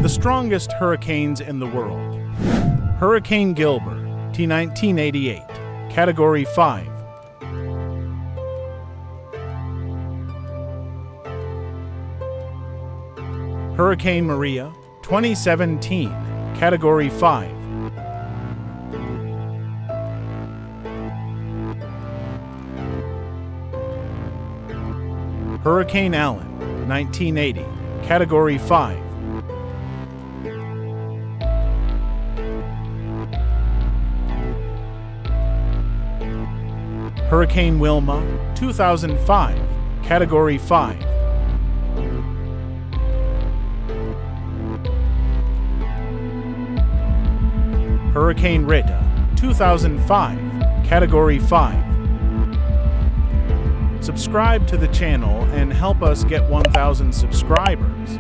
The strongest hurricanes in the world. Hurricane Gilbert, T 1988, Category 5. Hurricane Maria, 2017, Category 5. Hurricane Allen, 1980, Category 5. Hurricane Wilma, 2005, Category 5. Hurricane Rita, 2005, Category 5. Subscribe to the channel and help us get 1,000 subscribers.